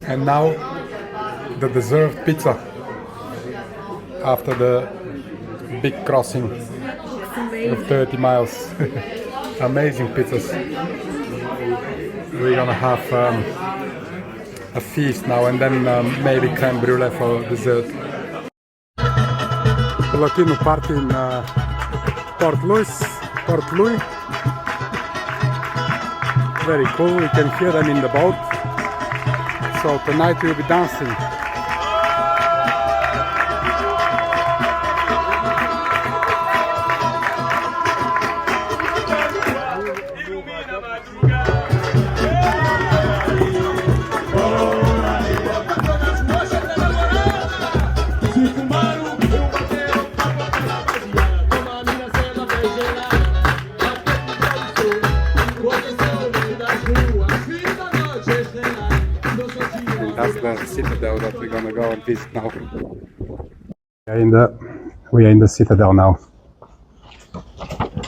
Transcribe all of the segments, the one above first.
And now the deserved pizza after the big crossing of 30 miles. Amazing pizzas. We're gonna have a feast now and then maybe creme brulee for dessert. Latino party in Port-Louis. Very cool, we can hear them in the boat. So tonight we'll be dancing. That's the Citadel that we're gonna go and visit now. We are in the Citadel now,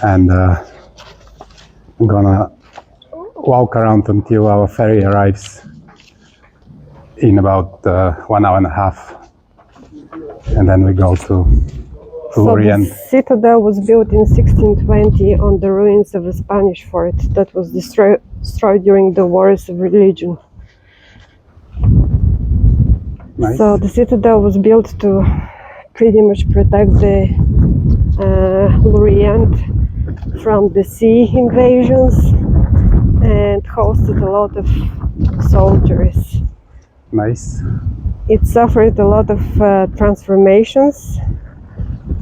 and I'm gonna walk around until our ferry arrives in about 1 hour and a half, and then we go to Lorient. So the Citadel was built in 1620 on the ruins of a Spanish fort that was destroyed during the Wars of Religion. Nice. So the Citadel was built to pretty much protect the Lorient from the sea invasions and hosted a lot of soldiers. Nice. It suffered a lot of transformations,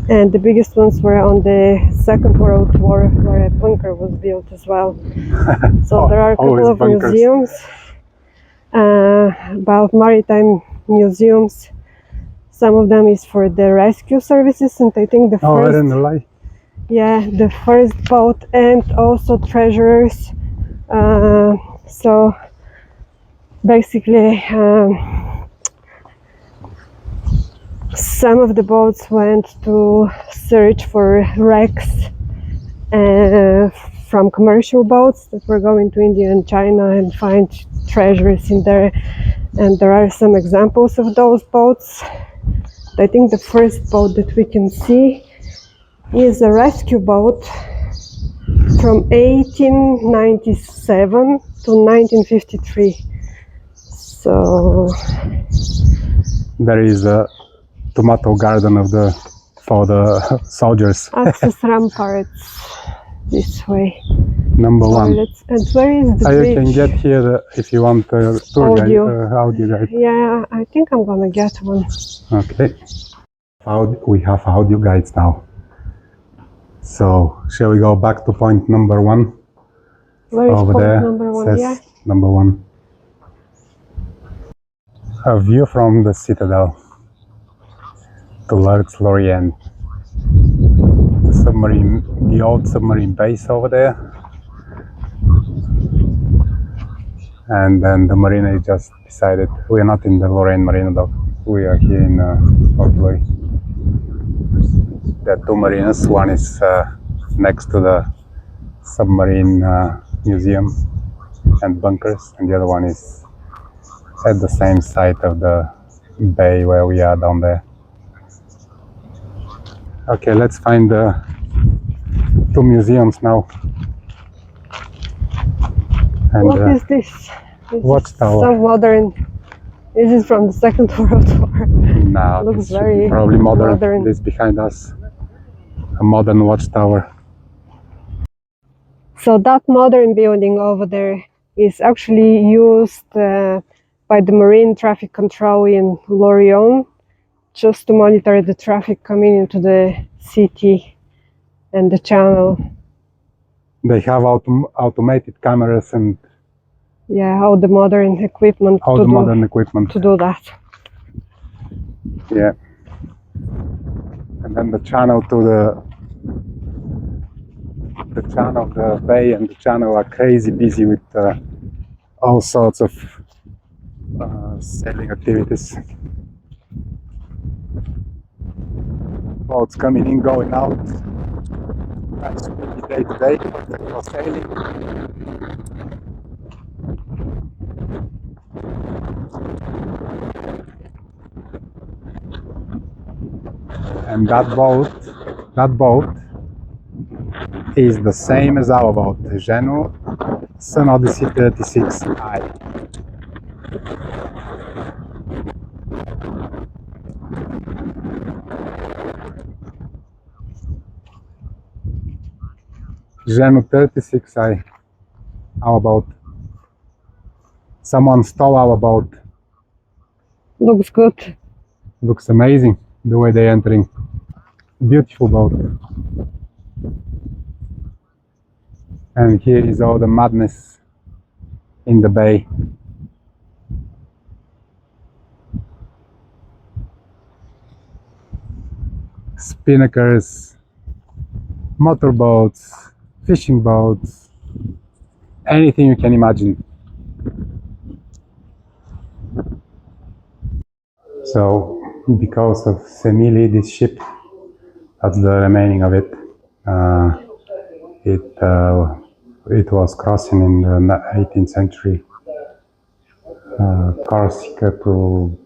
and the biggest ones were on the Second World War, where a bunker was built as well. So there are a couple of bunkers. museums about maritime museums. Some of them is for the rescue services, and I think the I first, didn't lie. yeah, the first boat, and also treasurers. So basically, some of the boats went to search for wrecks from commercial boats that were going to India and China and find treasures in there. And there are some examples of those boats. I think the first boat that we can see is a rescue boat from 1897 to 1953. So There is a tomato garden for the soldiers. access ramparts this way. Number one. And where is the bridge? You can get here if you want a tour Audio. audio guide. Yeah, I think I'm gonna get one. Okay. We have audio guides now. So, shall we go back to point number one? Where is Over point there number one? says Yeah. number one. A view from the Citadel towards Lorient. The old submarine base over there. And then the marina is just beside it. We are not in the Lorient Marina though. We are here in Port-Louis. There are two marinas. One is next to the submarine museum and bunkers, and the other one is at the same site of the bay where we are down there. Okay, let's find the two museums now. And What is this? watchtower. So modern. This is from the Second World War. Now Looks this should very be probably modern. modern. This behind us, a modern watchtower. So that modern building over there is actually used by the marine traffic control in Lorient, just to monitor the traffic coming into the city and the channel. They have automated cameras and Yeah, all the modern equipment all to the modern equipment. to do that. Yeah. And then the channel to the channel, the bay and the channel are crazy busy with all sorts of sailing activities. Boats coming in, going out. Nice day to day, perfect for sailing. And that boat is the same as our boat, Geno Sun Odyssey 36i. Geno 36i, our boat. Someone stole our boat. Looks good. Looks amazing the way they're entering. Beautiful boat. And here is all the madness in the bay. Spinnakers, motorboats, fishing boats, anything you can imagine. So, because of Semili, this ship, that's the remaining of it. It was crossing in the 18th century, Corsica to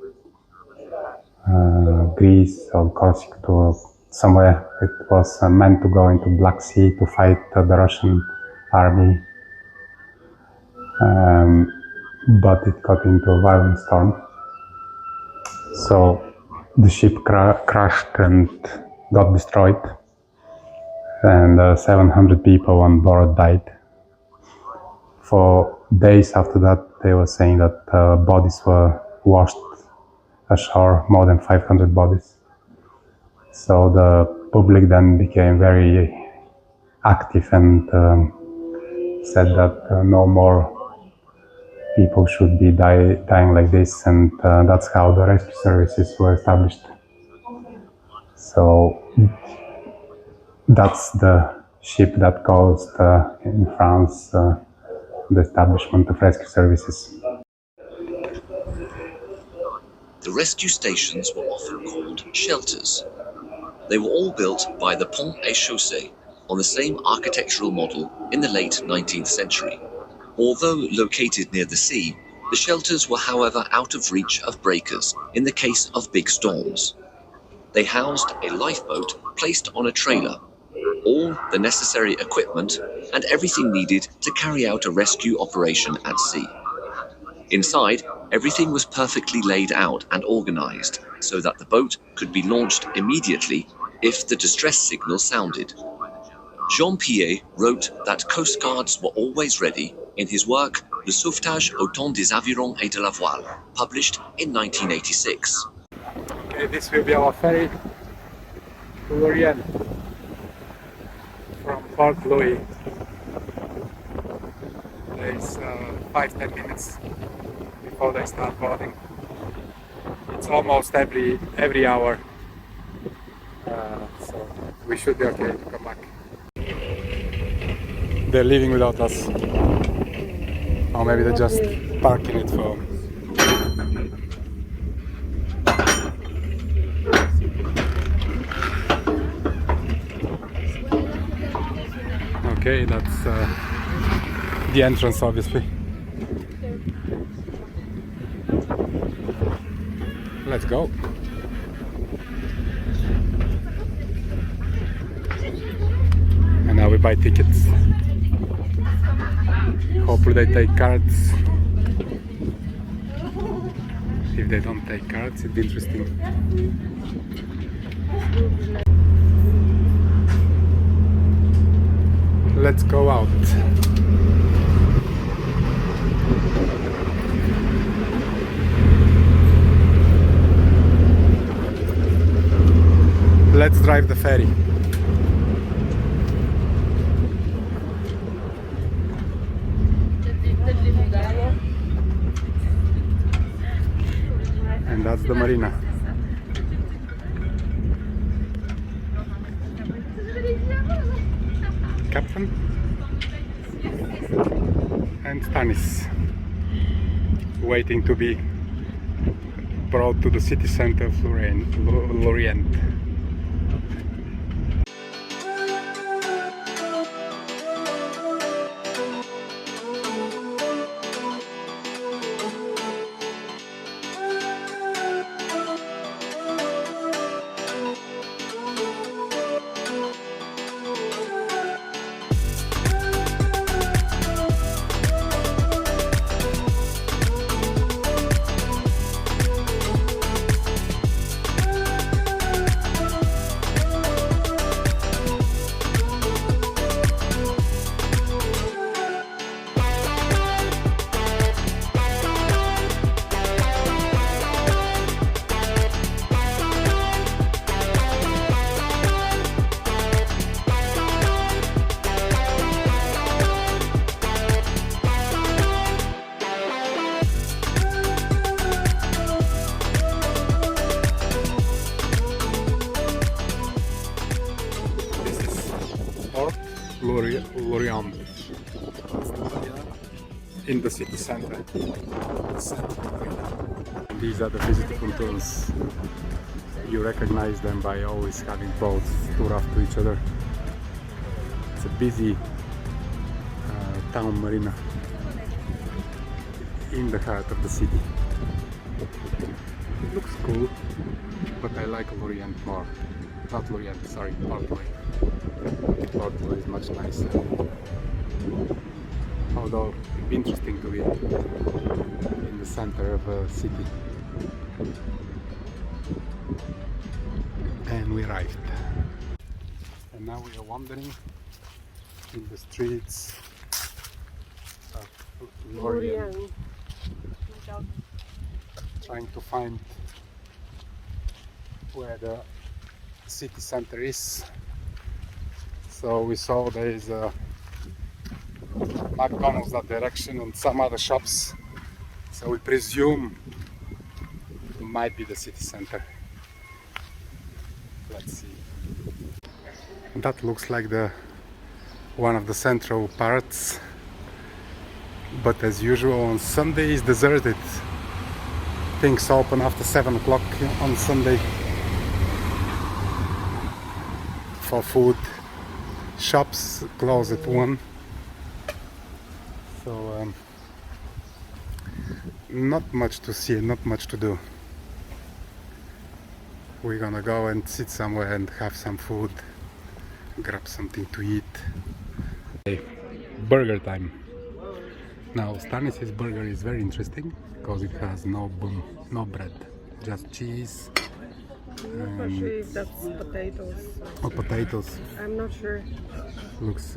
Greece, or Corsica to somewhere. It was meant to go into Black Sea to fight the Russian army, but it got into a violent storm. So the ship crashed and got destroyed, and 700 people on board died. For days after that, they were saying that bodies were washed ashore, more than 500 bodies. So the public then became very active and said that no more people should be dying like this, and that's how the rescue services were established. So that's the ship that caused in France the establishment of rescue services. The rescue stations were often called shelters. They were all built by the Pont et Chaussée on the same architectural model in the late 19th century. Although located near the sea, the shelters were however out of reach of breakers in the case of big storms. They housed a lifeboat placed on a trailer, all the necessary equipment and everything needed to carry out a rescue operation at sea. Inside, everything was perfectly laid out and organized so that the boat could be launched immediately if the distress signal sounded. Jean Pied wrote that coast guards were always ready in his work Le Sauvetage au temps des avirons et de la voile, published in 1986. Okay, this will be our ferry to Lorient from Port-Louis. It's 5-10 minutes before they start boarding. It's almost every hour, so we should be okay to come back. They're leaving without us, or maybe they're just parking it for. Okay, that's the entrance, obviously. Let's go. And now we buy tickets. Hopefully they take cards. If they don't take cards, it'd be interesting. Let's go out. Let's drive the ferry. And that's the marina. Captain and Stanis waiting to be brought to the city center of Lorient. Lorient in the city center. These are the visitor controls. You recognize them by always having boats too rough to each other. It's a busy town marina in the heart of the city. It looks cool, but I like Lorient more. Not Lorient, sorry, Port-Louis. Port-Louis is much nicer. Although it'd be interesting to be in the center of a city. And we arrived. And now we are wandering in the streets of Lorient, trying to find where the city center is. So we saw there is a McDonald's that direction and some other shops, so we presume it might be the city center. Let's see. That looks like the one of the central parts, but as usual on Sunday is deserted. Things open after 7 o'clock on Sunday for food. Shops close at 1. So not much to see, not much to do. We're gonna go and sit somewhere and have some food, grab something to eat. Okay, burger time. Now Stanis's burger is very interesting because it has no bun, no bread, just cheese. I'm not sure if that's potatoes. Or potatoes. I'm not sure. Looks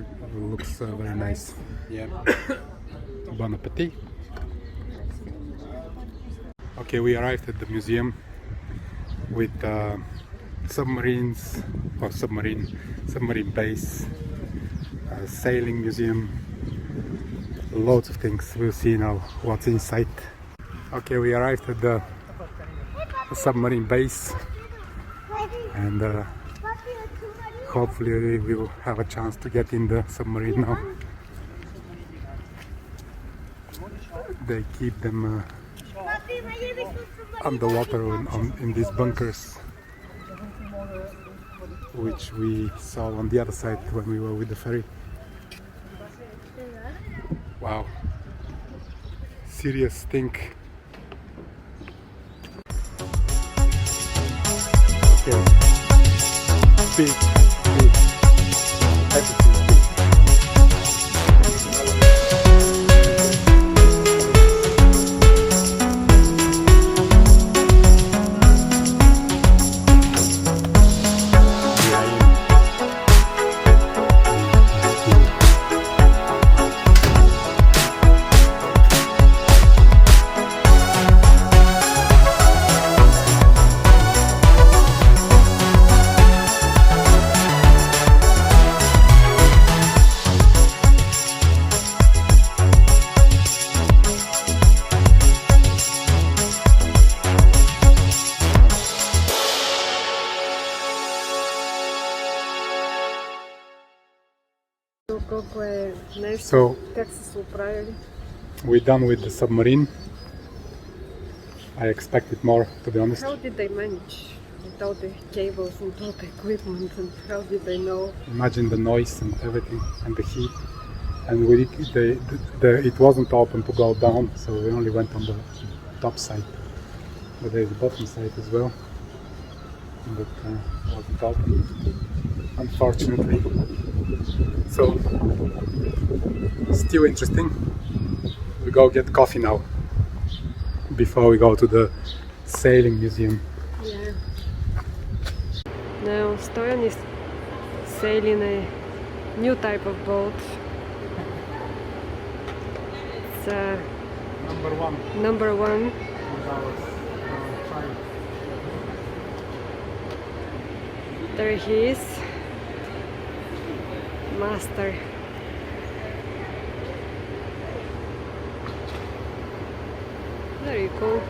very nice. Yeah. Bon appetit. Okay, we arrived at the museum with submarines or submarine base, sailing museum, loads of things. We'll see now what's inside. Okay, we arrived at the submarine base, and hopefully we will have a chance to get in the submarine now. They keep them underwater in these bunkers, which we saw on the other side when we were with the ferry. Wow, serious thing. Okay. Big, everything big. So we're done with the submarine. I expected more, to be honest. How did they manage without the cables and all the equipment, and how did they know? Imagine the noise and everything and the heat. And it wasn't open to go down, so we only went on the top side. But there's the bottom side as well. But wasn't open, unfortunately. So still interesting. We go get coffee now before we go to the sailing museum. Yeah. Now Stoyan is sailing a new type of boat. It's number one. There he is, master. Very cool.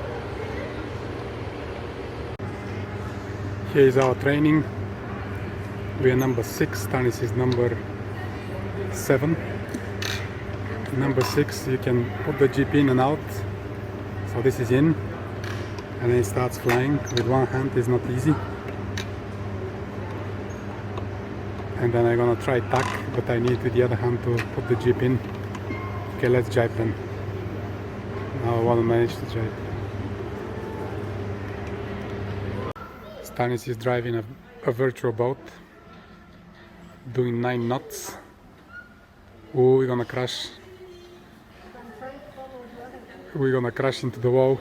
Here is our training. We are number 6, Stanis is number 7. Number 6, you can put the jeep in and out. So this is in, and then it starts flying. With one hand is not easy. And then I'm gonna try tack, but I need with the other hand to put the jeep in. Okay, let's jibe then. Now I wanna manage to jibe. Stanis is driving a virtual boat, doing 9 knots. Oh, we're gonna crash. We're gonna crash into the wall.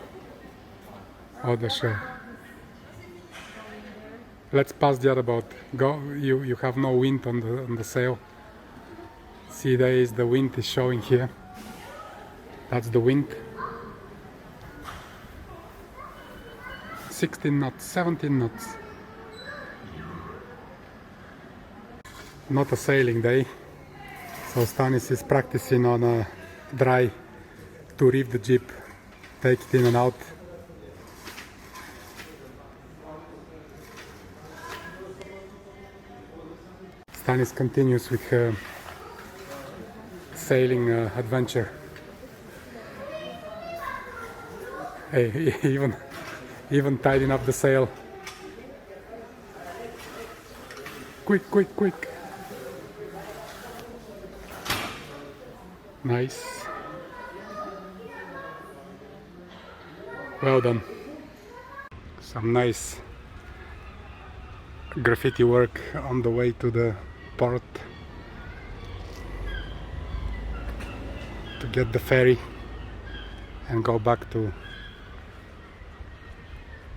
Oh, the shell. Let's pass the other boat. Go. You have no wind on the sail. See, there is the wind is showing here. That's the wind. 16 knots, 17 knots. Not a sailing day. So Stanis is practicing on a dry to reef the jeep, take it in and out. Stanis continues with her sailing adventure. Hey, even tidying up the sail. Quick, quick, quick. Nice. Well done. Some nice graffiti work on the way to the port to get the ferry and go back to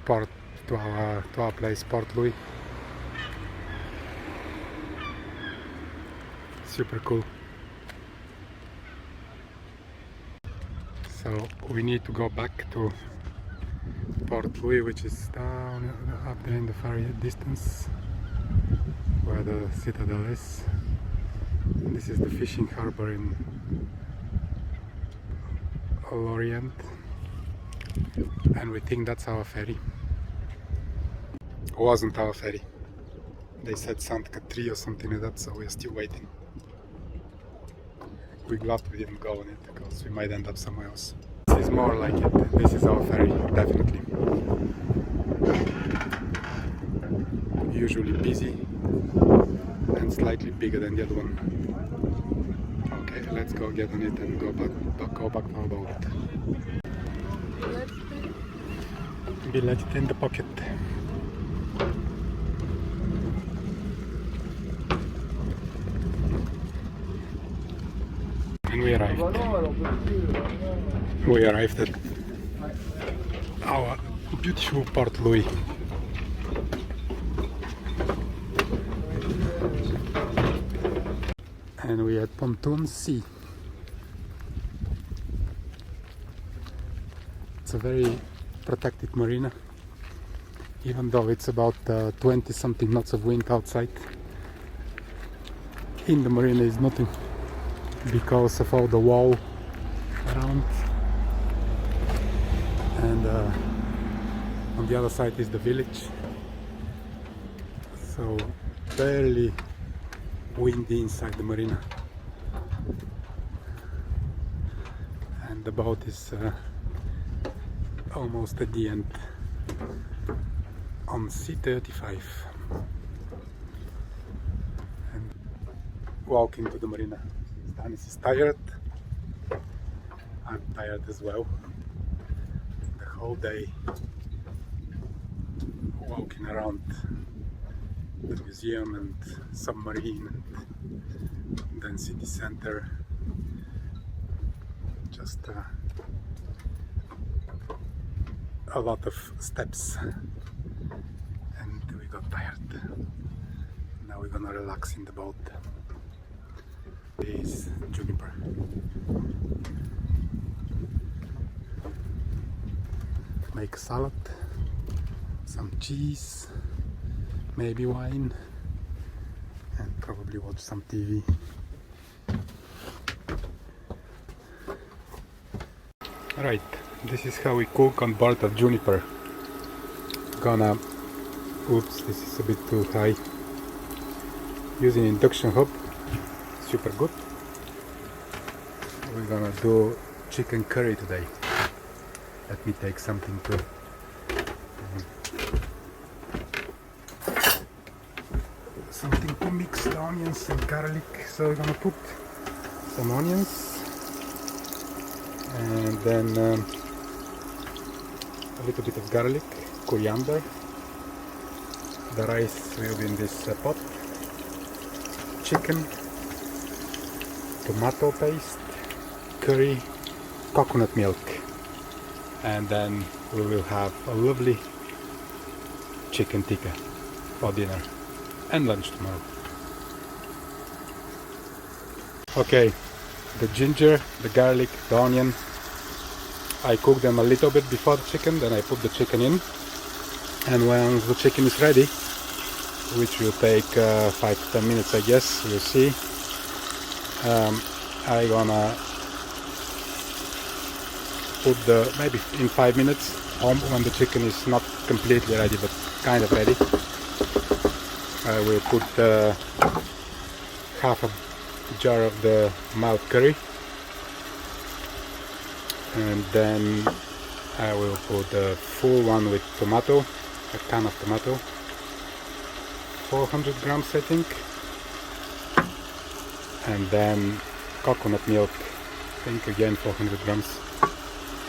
port, to our place, Port-Louis. Super cool. So we need to go back to Port-Louis, which is down up there in the far distance where the Citadel is. And this is the fishing harbor in Lorient, and we think that's our ferry. Wasn't our ferry. They said Santa 3 or something like that, so we're still waiting. We're glad we didn't go on it because we might end up somewhere else. This is more like it. This is our ferry, definitely. Usually busy and slightly bigger than the other one. Okay, let's go get on it and go back to our boat. Billet in the pocket. And we arrived. We arrived at our beautiful Port-Louis. And we had Pontoon Sea. It's a very protected marina, even though it's about 20 something knots of wind outside. In the marina is nothing because of all the wall around, and on the other side is the village, so barely windy inside the marina, and the boat is almost at the end on C35, and walking to the marina. Stanis is tired. I'm tired as well. The whole day walking around the museum and submarine and then city center. Just a lot of steps, and we got tired. Now we're gonna relax in the boat. Is juniper. Make salad, some cheese, maybe wine, and probably watch some TV. Right, this is how we cook on board of Juniper. Oops, this is a bit too high. Using induction hob, super good. We're gonna do chicken curry today. Let me take something to mix the onions and garlic. So we're gonna put some onions and then a little bit of garlic, coriander. The rice will be in this pot. Chicken, tomato paste, curry, coconut milk, and then we will have a lovely chicken tikka for dinner and lunch tomorrow. Okay, the ginger, the garlic, the onion, I cook them a little bit before the chicken, then I put the chicken in, and when the chicken is ready, which will take 5 to 10 minutes, I guess, we'll see, I gonna put the, maybe in 5 minutes, when the chicken is not completely ready but kind of ready, I will put half a jar of the mild curry, and then I will put a full one with tomato, a can of tomato, 400 grams I think, and then coconut milk, I think again 400 grams,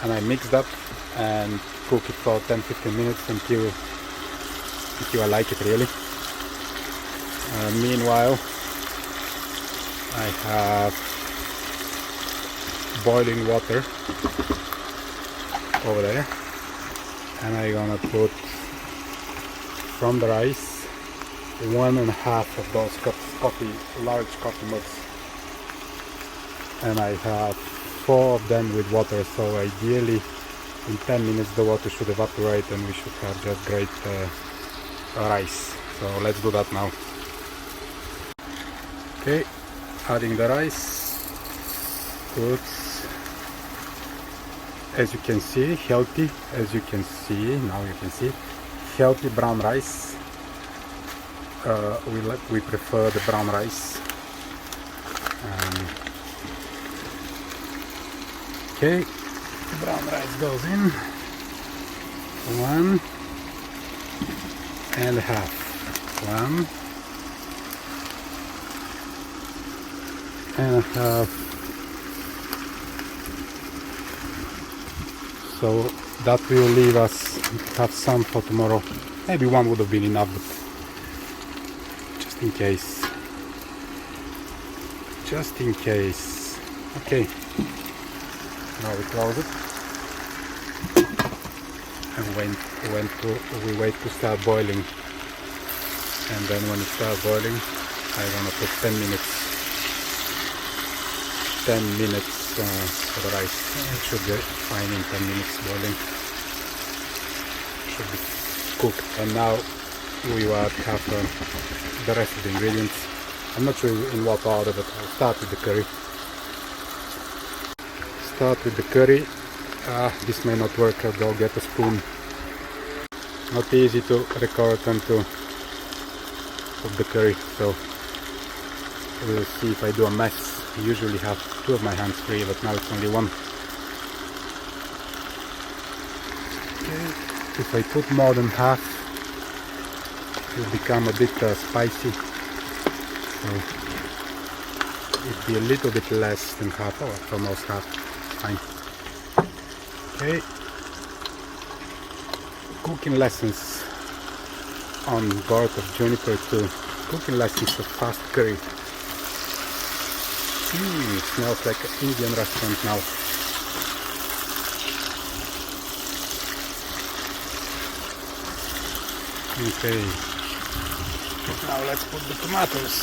and I mix that and cook it for 10-15 minutes until I like it really. Meanwhile, I have boiling water over there, and I'm gonna put from the rice 1.5 of those large coffee mugs, and I have 4 of them with water, so ideally in 10 minutes the water should evaporate and we should have just great rice. So let's do that now. Okay, adding the rice. Good. As you can see, healthy, now you can see, healthy brown rice. We prefer the brown rice. Okay, brown rice goes in. 1.5. 1.5. So that will leave us have some for tomorrow. Maybe one would have been enough, but just in case. Just in case. Okay. Now we close it. And we wait to start boiling. And then when it starts boiling, I'm gonna put 10 minutes for the rice. It should be fine in 10 minutes boiling. Should be cooked. And now we will have the rest of the ingredients. I'm not sure in what order, but I'll start with the curry. This may not work. I'll go get a spoon. Not easy to record and to cook the curry, so we'll see if I do a mess. I usually have 2 of my hands free, but now it's only 1. Okay. If I put more than half, it will become a bit spicy, so it'll be a little bit less than half, or almost half. Fine. Okay. Cooking lessons on board of Juniper 2. Cooking lessons of fast curry. It smells like an Indian restaurant now. Okay. Now let's put the tomatoes.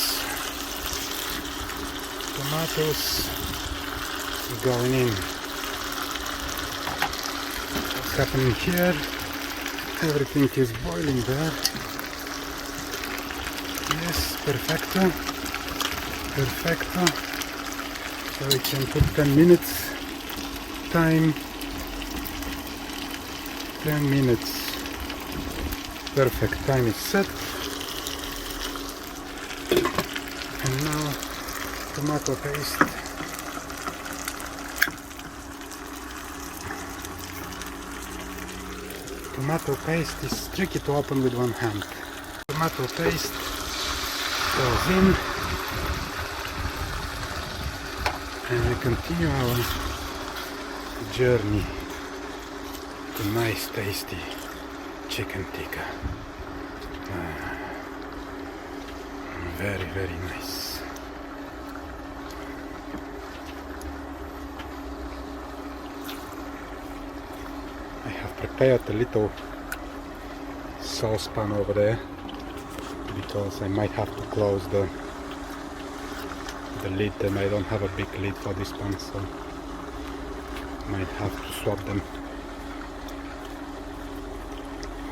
Tomatoes going in. What's happening here? Everything is boiling there. Yes, perfecto. Perfecto. So we can put 10 minutes time. 10 minutes. Perfect time is set. And now tomato paste. Tomato paste is tricky to open with one hand. Tomato paste goes in, and we continue our journey to nice tasty chicken tikka. Very, very nice. I have prepared a little saucepan over there because I might have to close the lid, and I don't have a big lid for this one, so might have to swap them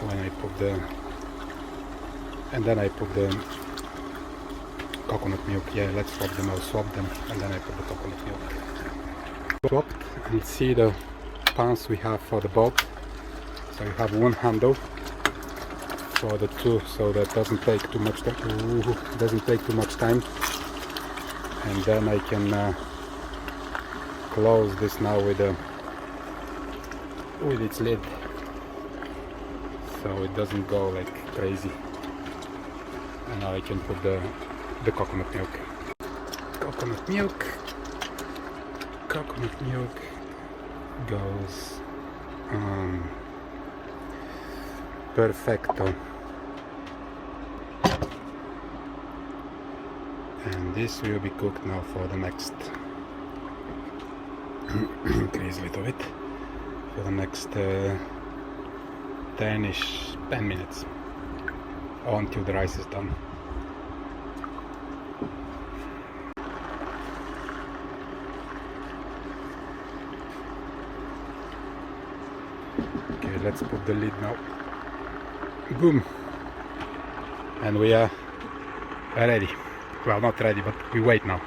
when I put the, and then I put the coconut milk. Yeah, let's swap them. I'll swap them and then I put the coconut milk. Swapped, and see the pans we have for the boat. So you have one handle for the two, so that doesn't take too much time. And then I can close this now with its lid, so it doesn't go like crazy. And now I can put the coconut milk. Coconut milk goes perfecto. And this will be cooked now for the next increase a little bit for the next 10 minutes, or until the rice is done. Okay, let's put the lid now. Boom! And we are ready. Well, not ready, but we wait now.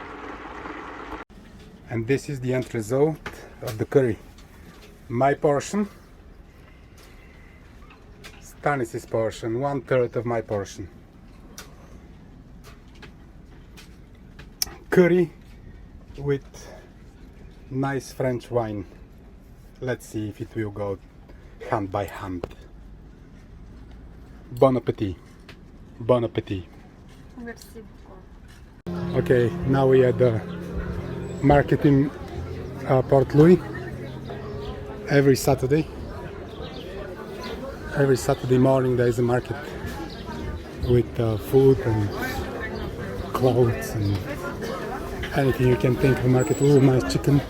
And this is the end result of the curry. My portion, Stanis's portion, 1/3 of my portion. Curry with nice French wine. Let's see if it will go hand by hand. Bon appetit. Bon appetit. Merci. Okay, now we are at the market in Port-Louis. Every Saturday morning there is a market with food and clothes and anything you can think of a market. Oh, nice chicken.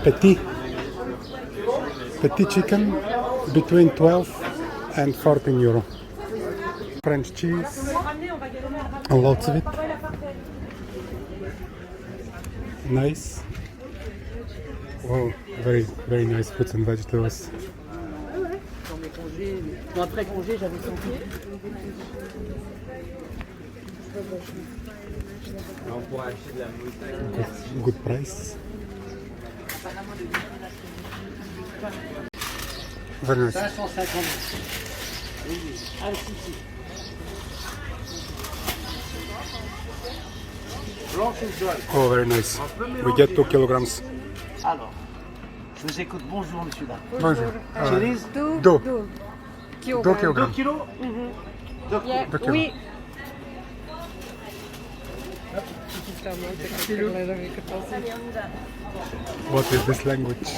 Petit chicken between 12 and 14 euro. French cheese, lots of it. Nice. Wow, very, very nice fruits and vegetables. Good price. Very nice. Oh, very nice. We get 2 kilograms. Alors, je vous écoute. Bonjour, monsieur. Bonjour. Cherise, 2 2 kilograms. kilos. Yeah, 2 kilos. oui. What is this language?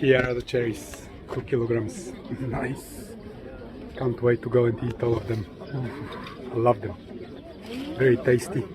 Here are the cherries, 2 kilograms. Nice. Can't wait to go and eat all of them. I love them. Very tasty.